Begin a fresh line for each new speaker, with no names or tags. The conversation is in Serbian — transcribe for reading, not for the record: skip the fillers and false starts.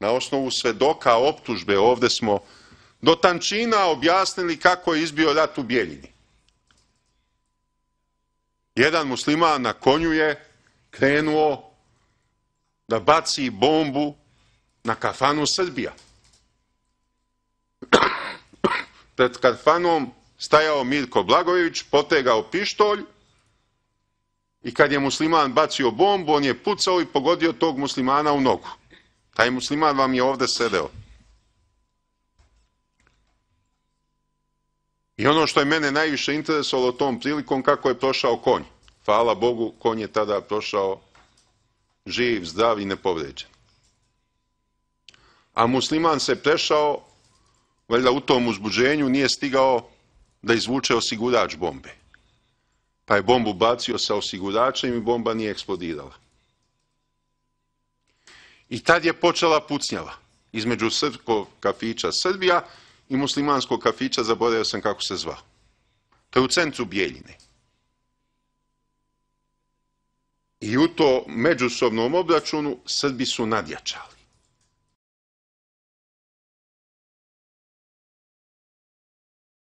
na osnovu svedoka optužbe, ovde smo do tančina objasnili kako je izbio rat u Bijeljini. Jedan musliman na konju je krenuo da baci bombu na kafanu Srbija. Pred kafanom stajao Mirko Blagojević, potegao pištolj i kad je musliman bacio bombu, on je pucao i pogodio tog muslimana u nogu. Taj musliman vam je ovde sedeo. I ono što je mene najviše interesovalo tom prilikom, kako je prošao konj. Hvala Bogu, konj je tada prošao živ, zdrav i nepovređen. A musliman se prešao, valjda u tom uzbuđenju nije stigao da izvuče osigurač bombe. Pa je bombu bacio sa osiguračem i bomba nije eksplodirala. I tad je počela pucnjava između srpskog kafića Srbija i muslimanskog kafića, zaboravio sam kako se zvao. To je u centru Bijeljine. I u to međusobnom obračunu Srbi su nadjačali.